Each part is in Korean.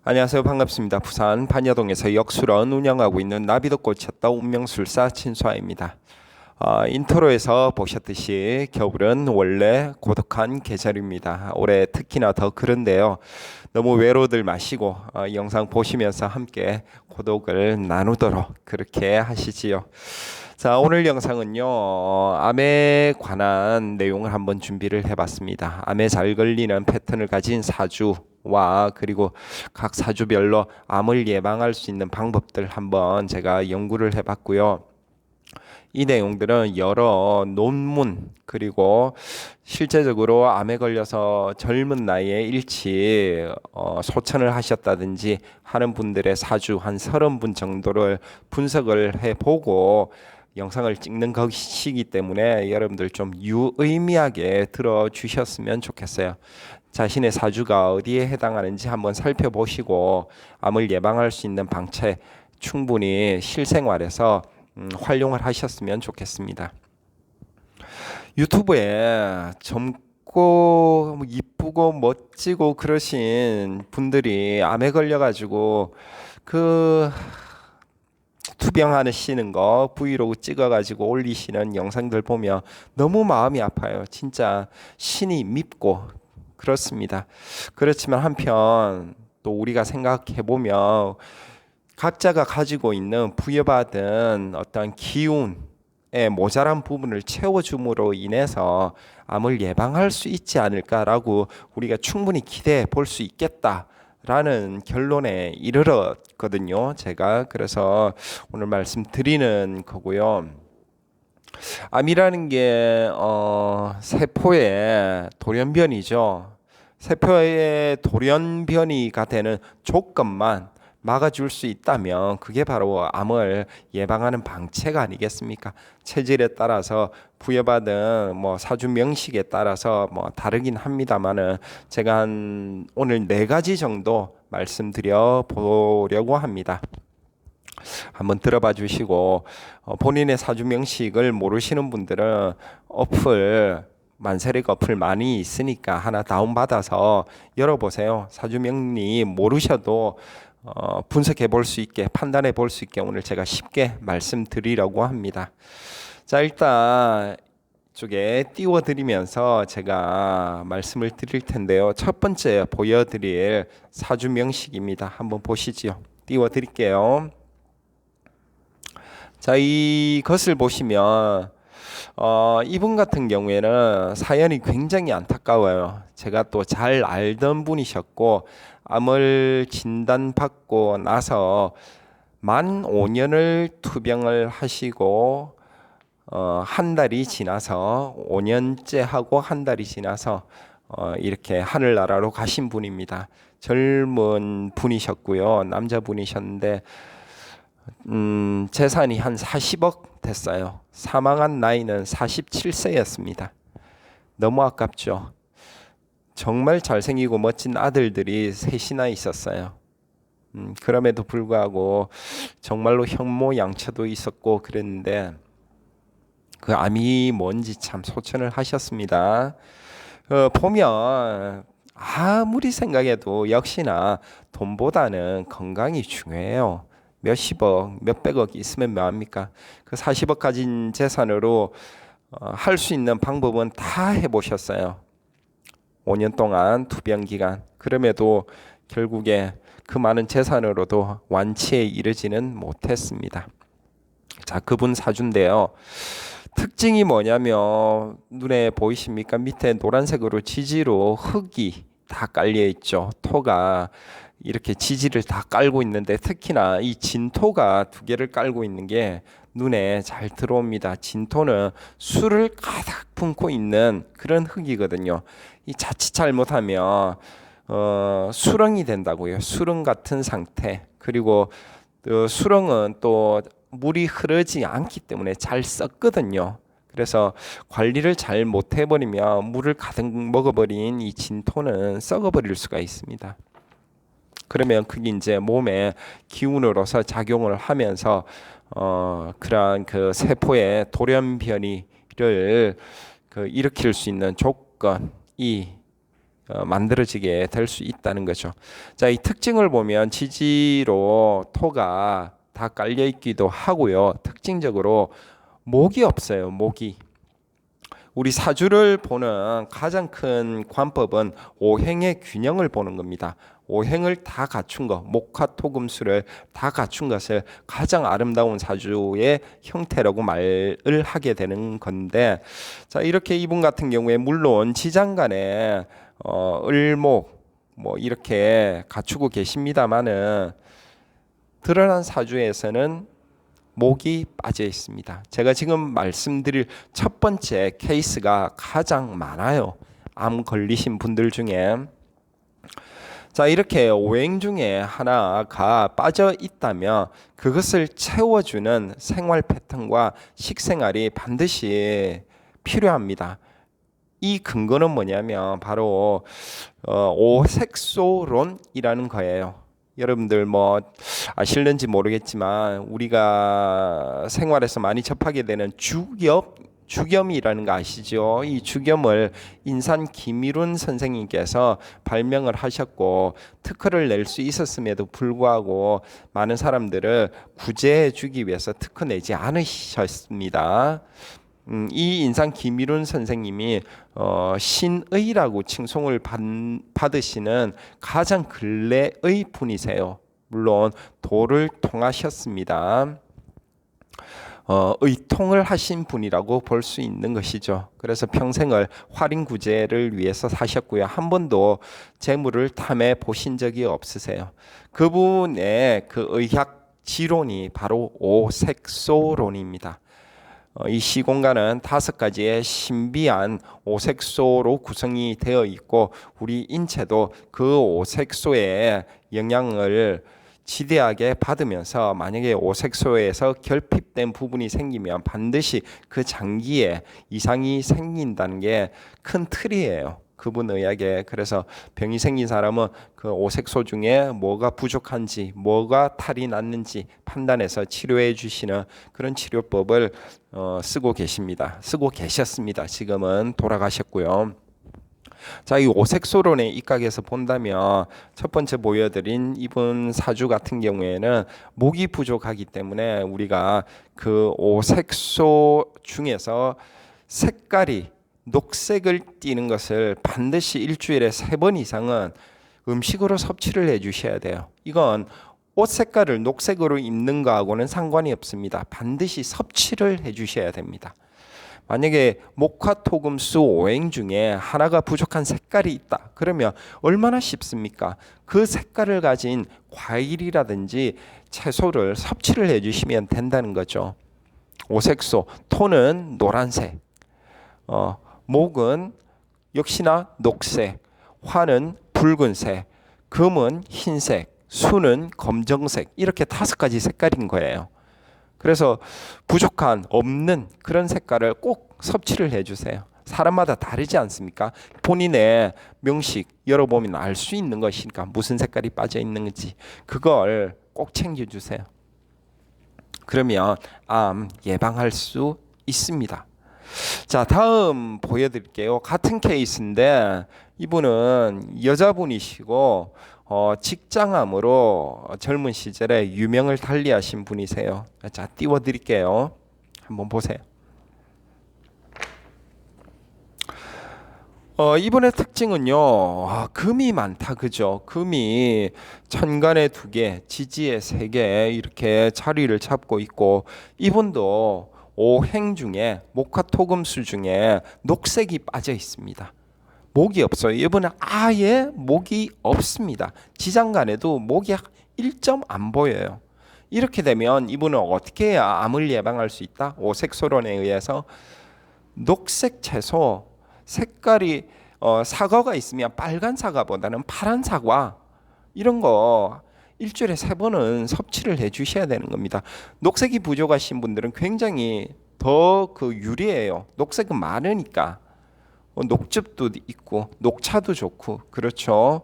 안녕하세요. 반갑습니다. 부산 반야동에서 역수런 운영하고 있는 나비도 꽂혔다 운명술사 진수아입니다. 인트로에서 보셨듯이 겨울은 원래 고독한 계절입니다. 올해 특히나 더 그런데요. 너무 외로워들 마시고 영상 보시면서 함께 고독을 나누도록 그렇게 하시지요. 자, 오늘 영상은요, 암에 관한 내용을 한번 준비를 해봤습니다. 암에 잘 걸리는 패턴을 가진 사주와 그리고 각 사주별로 암을 예방할 수 있는 방법들 한번 제가 연구를 해봤고요. 이 내용들은 여러 논문 그리고 실제적으로 암에 걸려서 젊은 나이에 일찍 소천을 하셨다든지 하는 분들의 사주 한 30분 정도를 분석을 해보고 영상을 찍는 것이기 때문에 여러분들 좀 유의미하게 들어주셨으면 좋겠어요. 자신의 사주가 어디에 해당하는지 한번 살펴보시고 암을 예방할 수 있는 방책 충분히 실생활에서 활용을 하셨으면 좋겠습니다. 유튜브에 젊고 이쁘고 멋지고 그러신 분들이 암에 걸려가지고 그 투병하시는 거 브이로그 찍어가지고 올리시는 영상들 보면 너무 마음이 아파요. 진짜 신이 밉고 그렇습니다. 그렇지만 한편 또 우리가 생각해 보면 각자가 가지고 있는 부여받은 어떤 기운의 모자란 부분을 채워줌으로 인해서 암을 예방할 수 있지 않을까라고 우리가 충분히 기대해 볼 수 있겠다라는 결론에 이르렀거든요. 제가 그래서 오늘 말씀드리는 거고요. 암이라는 게 세포의 돌연변이죠. 세포의 돌연변이가 되는 조건만 막아줄 수 있다면 그게 바로 암을 예방하는 방책 아니겠습니까? 체질에 따라서 부여받은 사주 명식에 따라서 다르긴 합니다만은 제가 한 오늘 4가지 정도 말씀드려 보려고 합니다. 한번 들어봐 주시고 본인의 사주 명식을 모르시는 분들은 만세력 어플 많이 있으니까 하나 다운받아서 열어보세요. 사주 명리 모르셔도 분석해 볼 수 있게 판단해 볼 수 있게 오늘 제가 쉽게 말씀드리려고 합니다. 자, 일단 쪽에 띄워드리면서 제가 말씀을 드릴 텐데요. 첫 번째 보여드릴 사주 명식입니다. 한번 보시지요. 띄워드릴게요. 자, 이것을 보시면 이분 같은 경우에는 사연이 굉장히 안타까워요. 제가 또 잘 알던 분이셨고 암을 진단받고 나서 만 5년을 투병을 하시고 한 달이 지나서 5년째 하고 한 달이 지나서 이렇게 하늘나라로 가신 분입니다. 젊은 분이셨고요. 남자분이셨는데 재산이 한 40억 됐어요. 사망한 나이는 47세였습니다. 너무 아깝죠. 정말 잘생기고 멋진 아들들이 셋이나 있었어요. 그럼에도 불구하고 정말로 현모양처도 있었고 그랬는데 그 암이 뭔지 참 소천을 하셨습니다. 보면 아무리 생각해도 역시나 돈보다는 건강이 중요해요. 몇십억, 몇백억 있으면 뭐합니까? 그 40억 가진 재산으로 할 수 있는 방법은 다 해보셨어요. 5년 동안 투병 기간. 그럼에도 결국에 그 많은 재산으로도 완치에 이르지는 못했습니다. 자, 그분 사주인데요. 특징이 뭐냐면 눈에 보이십니까? 밑에 노란색으로 지지로 흙이 다 깔려 있죠. 토가 이렇게 지지를 다 깔고 있는데 특히나 이 진토가 2개를 깔고 있는 게 눈에 잘 들어옵니다. 진토는 술을 가득 품고 있는 그런 흙이거든요. 이 자칫 잘못하면 수렁이 된다고요. 수렁 같은 상태. 그리고 수렁은 또 물이 흐르지 않기 때문에 잘 썩거든요. 그래서 관리를 잘 못해버리면 물을 가득 먹어버린 이 진토는 썩어버릴 수가 있습니다. 그러면 그게 이제 몸에 기운으로서 작용을 하면서 그러한 그 세포의 돌연변이를 일으킬 수 있는 조건이 만들어지게 될 수 있다는 거죠. 자, 이 특징을 보면 지지로 토가 다 깔려 있기도 하고요. 특징적으로 목이 없어요. 목이. 우리 사주를 보는 가장 큰 관법은 오행의 균형을 보는 겁니다. 오행을 다 갖춘 것, 목화토금수를 다 갖춘 것을 가장 아름다운 사주의 형태라고 말을 하게 되는 건데, 자, 이렇게 이분 같은 경우에 물론 지장간에 을목 뭐 이렇게 갖추고 계십니다만은 드러난 사주에서는 목이 빠져 있습니다. 제가 지금 말씀드릴 첫 번째 케이스가 가장 많아요. 암 걸리신 분들 중에. 자, 이렇게 오행 중에 하나가 빠져 있다면 그것을 채워주는 생활 패턴과 식생활이 반드시 필요합니다. 이 근거는 뭐냐면 바로 오색소론이라는 거예요. 여러분들 뭐 아실는지 모르겠지만 우리가 생활에서 많이 접하게 되는 주겸이라는 거 아시죠? 이 주겸을 인산 김일훈 선생님께서 발명을 하셨고 특허를 낼 수 있었음에도 불구하고 많은 사람들을 구제해 주기 위해서 특허 내지 않으셨습니다. 이 인상 김일훈 선생님이 신의라고 칭송을 받으시는 가장 근래의 분이세요. 물론 도를 통하셨습니다. 의통을 하신 분이라고 볼 수 있는 것이죠. 그래서 평생을 활인구제를 위해서 사셨고요. 한 번도 재물을 탐해 보신 적이 없으세요. 그분의 그 의학 지론이 바로 오색소론입니다. 이 시공간은 5가지의 신비한 오색소로 구성이 되어 있고 우리 인체도 그 오색소의 영향을 지대하게 받으면서 만약에 오색소에서 결핍된 부분이 생기면 반드시 그 장기에 이상이 생긴다는 게 큰 틀이에요. 그분 의학에. 그래서 병이 생긴 사람은 그 오색소 중에 뭐가 부족한지 뭐가 탈이 났는지 판단해서 치료해 주시는 그런 치료법을 쓰고 계셨습니다. 지금은 돌아가셨고요. 자, 이 오색소론의 입각에서 본다면 첫 번째 보여드린 이분 사주 같은 경우에는 목이 부족하기 때문에 우리가 그 오색소 중에서 색깔이 녹색을 띠는 것을 반드시 일주일에 3번 이상은 음식으로 섭취를 해주셔야 돼요. 이건 옷 색깔을 녹색으로 입는 거하고는 상관이 없습니다. 반드시 섭취를 해주셔야 됩니다. 만약에 목화토금수 오행 중에 하나가 부족한 색깔이 있다. 그러면 얼마나 쉽습니까? 그 색깔을 가진 과일이라든지 채소를 섭취를 해주시면 된다는 거죠. 오색소, 토는 노란색, 목은 역시나 녹색, 화는 붉은색, 금은 흰색, 수는 검정색, 이렇게 5가지 색깔인 거예요. 그래서 부족한, 없는 그런 색깔을 꼭 섭취를 해주세요. 사람마다 다르지 않습니까? 본인의 명식 열어보면 알 수 있는 것이니까 무슨 색깔이 빠져 있는지 그걸 꼭 챙겨주세요. 그러면 암 예방할 수 있습니다. 자, 다음 보여드릴게요. 같은 케이스인데 이분은 여자분이시고 직장암으로 젊은 시절에 유명을 달리하신 분이세요. 자, 띄워드릴게요. 한번 보세요. 이분의 특징은요, 금이 많다, 그죠? 금이 천간에 2개, 지지에 3개 이렇게 자리를 잡고 있고 이분도 오행 중에 목화토금수 중에 녹색이 빠져 있습니다. 목이 없어요. 이분은 아예 목이 없습니다. 지장간에도 목이 1점 안 보여요. 이렇게 되면 이분은 어떻게 해야 암을 예방할 수 있다? 오색소론에 의해서 녹색 채소 색깔이 사과가 있으면 빨간 사과보다는 파란 사과 이런 거 일주일에 3번은 섭취를 해주셔야 되는 겁니다. 녹색이 부족하신 분들은 굉장히 더 유리해요. 녹색은 많으니까. 녹즙도 있고 녹차도 좋고 그렇죠.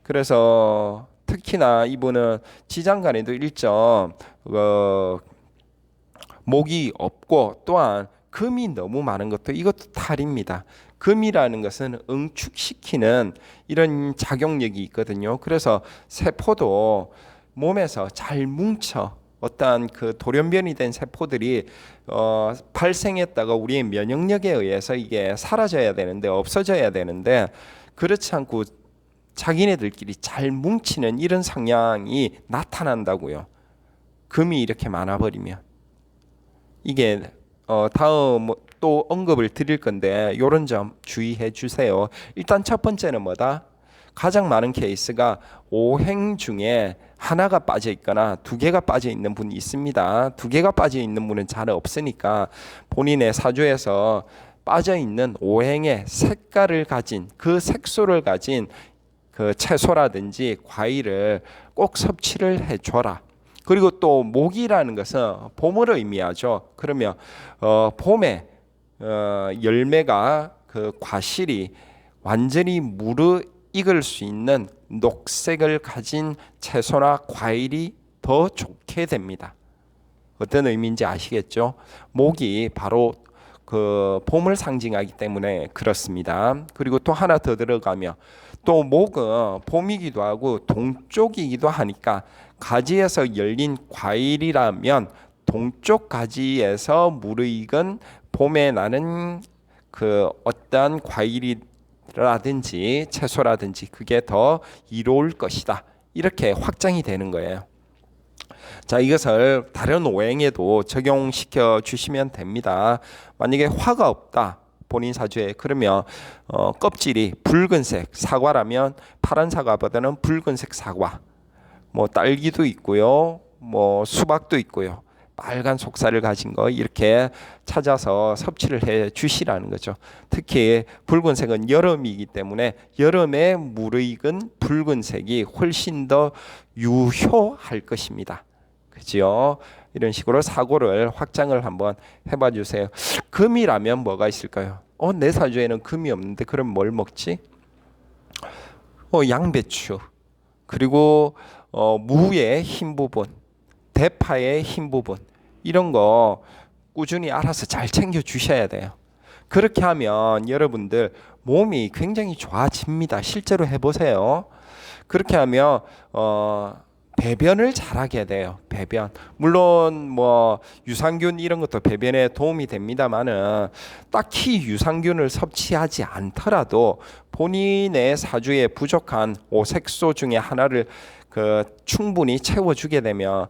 그래서 특히나 이분은 지장간에도 1점 목이 없고 또한 금이 너무 많은 것도 이것도 탈입니다. 금이라는 것은 응축시키는 이런 작용력이 있거든요. 그래서 세포도 몸에서 잘 뭉쳐 어떠한 그 돌연변이 된 세포들이 발생했다가 우리의 면역력에 의해서 이게 사라져야 되는데 없어져야 되는데 그렇지 않고 자기네들끼리 잘 뭉치는 이런 성향이 나타난다고요. 금이 이렇게 많아버리면 이게 다음 또 언급을 드릴 건데 이런 점 주의해 주세요. 일단 첫 번째는 뭐다? 가장 많은 케이스가 오행 중에 하나가 빠져 있거나 두 개가 빠져 있는 분이 있습니다. 두 개가 빠져 있는 분은 잘 없으니까 본인의 사주에서 빠져 있는 오행의 색깔을 가진 그 색소를 가진 그 채소라든지 과일을 꼭 섭취를 해줘라. 그리고 또 목이라는 것은 봄을 의미하죠. 그러면 봄에 열매가 그 과실이 완전히 무르익을 수 있는 녹색을 가진 채소나 과일이 더 좋게 됩니다. 어떤 의미인지 아시겠죠? 목이 바로 그 봄을 상징하기 때문에 그렇습니다. 그리고 또 하나 더 들어가면 또 목은 봄이기도 하고 동쪽이기도 하니까 가지에서 열린 과일이라면 동쪽 가지에서 무르익은 봄에 나는 그 어떠한 과일이라든지 채소라든지 그게 더 이로울 것이다. 이렇게 확장이 되는 거예요. 자, 이것을 다른 오행에도 적용시켜 주시면 됩니다. 만약에 화가 없다. 본인 사주에 그러면 껍질이 붉은색 사과라면 파란 사과보다는 붉은색 사과. 뭐 딸기도 있고요. 뭐 수박도 있고요. 빨간 속살을 가진 거 이렇게 찾아서 섭취를 해 주시라는 거죠. 특히 붉은색은 여름이기 때문에 여름에 무르익은 붉은색이 훨씬 더 유효할 것입니다. 그죠? 이런 식으로 사고를 확장을 한번 해봐 주세요. 금이라면 뭐가 있을까요? 내 사주에는 금이 없는데 그럼 뭘 먹지? 양배추. 그리고 무의 흰 부분, 대파의 흰 부분 이런 거 꾸준히 알아서 잘 챙겨 주셔야 돼요. 그렇게 하면 여러분들 몸이 굉장히 좋아집니다. 실제로 해보세요. 그렇게 하면 배변을 잘하게 돼요. 배변. 물론 뭐 유산균 이런 것도 배변에 도움이 됩니다만은 딱히 유산균을 섭취하지 않더라도 본인의 사주에 부족한 오색소 중에 하나를 충분히 채워주게 되면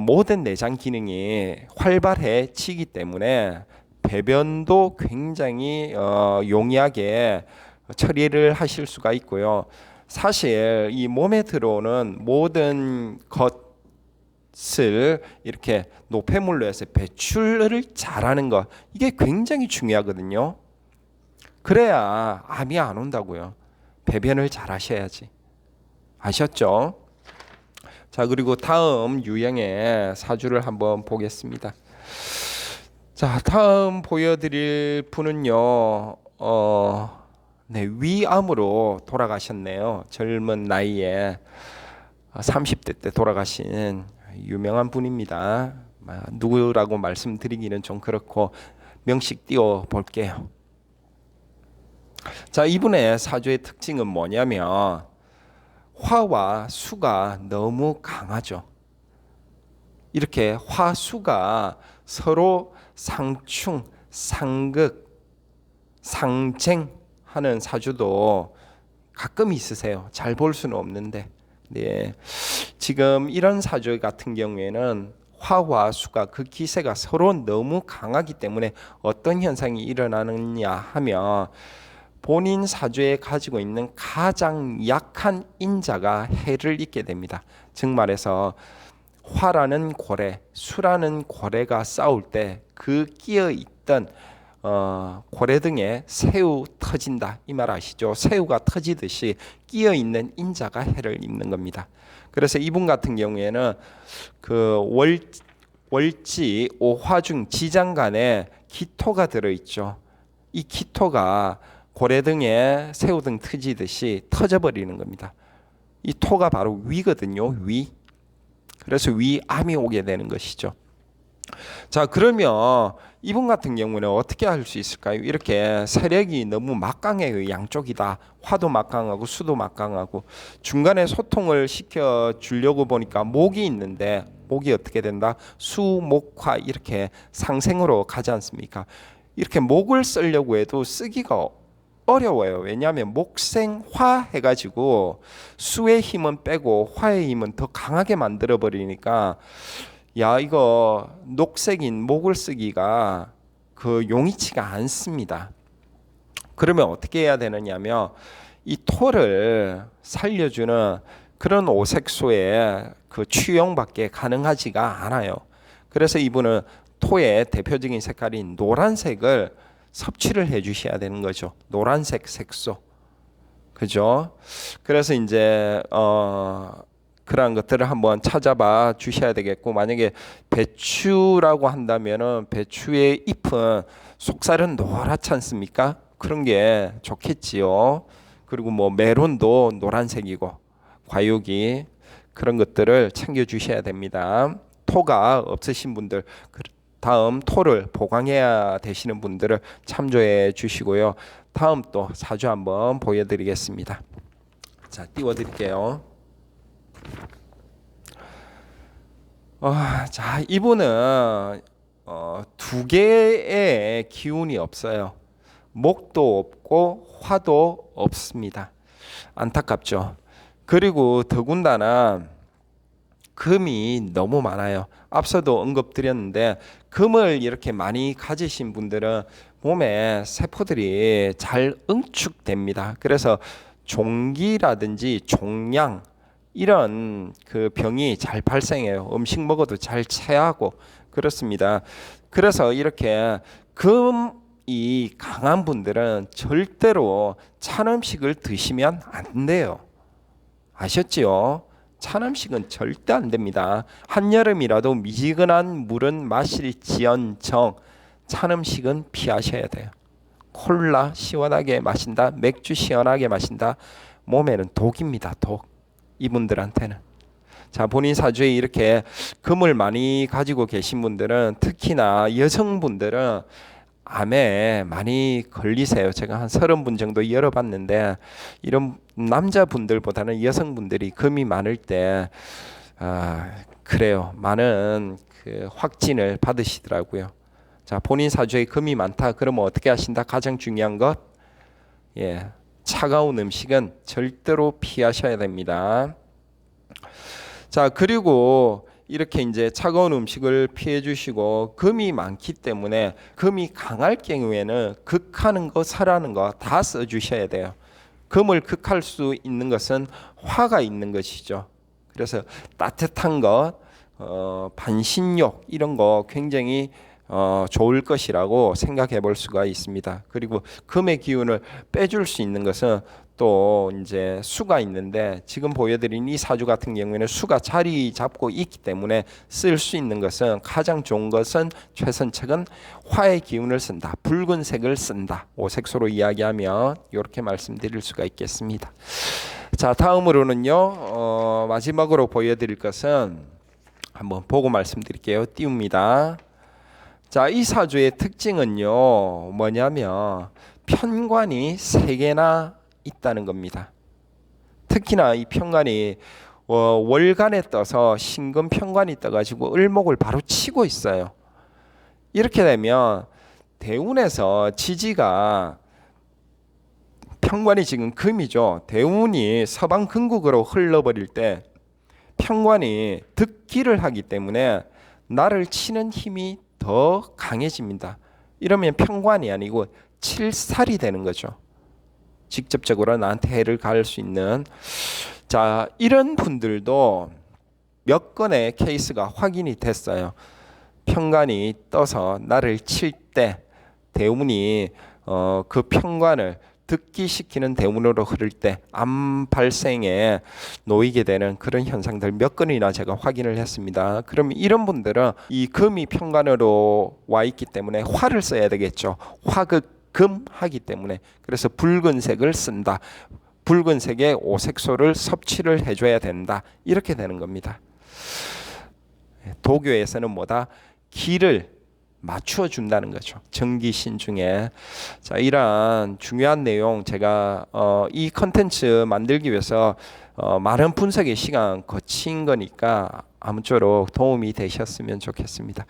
모든 내장 기능이 활발해지기 때문에 배변도 굉장히 용이하게 처리를 하실 수가 있고요. 사실 이 몸에 들어오는 모든 것을 이렇게 노폐물로 해서 배출을 잘하는 것 이게 굉장히 중요하거든요. 그래야 암이 안 온다고요. 배변을 잘 하셔야지. 아셨죠? 자, 그리고 다음 유형의 사주를 한번 보겠습니다. 자, 다음 보여드릴 분은요. 위암으로 돌아가셨네요. 젊은 나이에 30대 때 돌아가신 유명한 분입니다. 누구라고 말씀드리기는 좀 그렇고 명식 띄워 볼게요. 자, 이분의 사주의 특징은 뭐냐면 화와 수가 너무 강하죠. 이렇게 화수가 서로 상충, 상극, 상쟁하는 사주도 가끔 있으세요. 잘 볼 수는 없는데. 네. 지금 이런 사주 같은 경우에는 화와 수가 그 기세가 서로 너무 강하기 때문에 어떤 현상이 일어나느냐 하면 본인 사주에 가지고 있는 가장 약한 인자가 해를 입게 됩니다. 즉 말해서 화라는 고래, 수라는 고래가 싸울 때 그 끼어 있던 고래 등에 새우 터진다 이 말 아시죠? 새우가 터지듯이 끼어 있는 인자가 해를 입는 겁니다. 그래서 이분 같은 경우에는 그 월지 오화중 지장간에 기토가 들어 있죠. 이 기토가 고래 등에 새우 등 터지듯이 터져버리는 겁니다. 이 토가 바로 위거든요. 위. 그래서 위암이 오게 되는 것이죠. 자, 그러면 이분 같은 경우는 어떻게 할 수 있을까요? 이렇게 세력이 너무 막강해요. 양쪽이 다 화도 막강하고 수도 막강하고 중간에 소통을 시켜 주려고 보니까 목이 있는데 목이 어떻게 된다? 수, 목, 화 이렇게 상생으로 가지 않습니까? 이렇게 목을 쓰려고 해도 쓰기가 어려워요. 왜냐하면 목생화 해가지고 수의 힘은 빼고 화의 힘은 더 강하게 만들어 버리니까 야 이거 녹색인 목을 쓰기가 그 용이치가 않습니다. 그러면 어떻게 해야 되느냐면 이 토를 살려주는 그런 오색소의 그 취용밖에 가능하지가 않아요. 그래서 이분은 토의 대표적인 색깔인 노란색을 섭취를 해 주셔야 되는 거죠. 노란색 색소. 그죠? 그래서 이제 그러한 것들을 한번 찾아봐 주셔야 되겠고, 만약에 배추라고 한다면은 배추의 잎은 속살은 노랗지 않습니까? 그런 게 좋겠지요. 그리고 뭐 메론도 노란색이고 과육이 그런 것들을 챙겨 주셔야 됩니다. 토가 없으신 분들, 다음 토를 보강해야 되시는 분들을 참조해 주시고요. 다음 또 사주 한번 보여드리겠습니다. 자, 띄워드릴게요. 자, 이분은 두 개의 기운이 없어요. 목도 없고 화도 없습니다. 안타깝죠. 그리고 더군다나 금이 너무 많아요. 앞서도 언급드렸는데 금을 이렇게 많이 가지신 분들은 몸에 세포들이 잘 응축됩니다. 그래서 종기라든지 종양 이런 그 병이 잘 발생해요. 음식 먹어도 잘 체하고 그렇습니다. 그래서 이렇게 금이 강한 분들은 절대로 찬 음식을 드시면 안 돼요. 아셨지요? 찬 음식은 절대 안 됩니다. 한여름이라도 미지근한 물은 마실지언정 찬 음식은 피하셔야 돼요. 콜라 시원하게 마신다, 맥주 시원하게 마신다, 몸에는 독입니다. 독. 이분들한테는. 자, 본인 사주에 이렇게 금을 많이 가지고 계신 분들은 특히나 여성분들은 암에 많이 걸리세요. 제가 한 30분 정도 열어봤는데 이런 남자분들보다는 여성분들이 금이 많을 때 그래요. 많은 그 확진을 받으시더라고요. 자, 본인 사주에 금이 많다. 그러면 어떻게 하신다? 가장 중요한 것, 차가운 음식은 절대로 피하셔야 됩니다. 자, 그리고 이렇게 이제 차가운 음식을 피해 주시고 금이 많기 때문에 금이 강할 경우에는 극하는 거 설하는 거 다 써 주셔야 돼요. 금을 극할 수 있는 것은 화가 있는 것이죠. 그래서 따뜻한 것, 반신욕 이런 거 굉장히 좋을 것이라고 생각해 볼 수가 있습니다. 그리고 금의 기운을 빼줄 수 있는 것은 또 이제 수가 있는데 지금 보여드린 이 사주 같은 경우에는 수가 자리 잡고 있기 때문에 쓸 수 있는 것은 가장 좋은 것은 최선책은 화의 기운을 쓴다. 붉은색을 쓴다. 오색소로 이야기하면 이렇게 말씀드릴 수가 있겠습니다. 자, 다음으로는요. 마지막으로 보여드릴 것은 한번 보고 말씀드릴게요. 띄웁니다. 자, 이 사주의 특징은요. 뭐냐면 편관이 3개나 있다는 겁니다. 특히나 이 편관이 월간에 떠서 신금 편관이 떠가지고 을목을 바로 치고 있어요. 이렇게 되면 대운에서 지지가 편관이 지금 금이죠. 대운이 서방 근국으로 흘러버릴 때 편관이 득기를 하기 때문에 나를 치는 힘이 더 강해집니다. 이러면 편관이 아니고 칠살이 되는 거죠. 직접적으로 나한테 해를 가할 수 있는. 자, 이런 분들도 몇 건의 케이스가 확인이 됐어요. 편관이 떠서 나를 칠 때 대운이 그 편관을 득기시키는 대운으로 흐를 때 암 발생에 놓이게 되는 그런 현상들 몇 건이나 제가 확인을 했습니다. 그럼 이런 분들은 이 금이 편관으로 와 있기 때문에 화를 써야 되겠죠. 화극금하기 때문에. 그래서 붉은색을 쓴다. 붉은색의 오색소를 섭취를 해줘야 된다. 이렇게 되는 겁니다. 도교에서는 뭐다? 기를 맞추어 준다는 거죠. 정기 신중에. 자, 이러한 중요한 내용 제가 이 컨텐츠 만들기 위해서 많은 분석의 시간 거친 거니까 아무쪼록 도움이 되셨으면 좋겠습니다.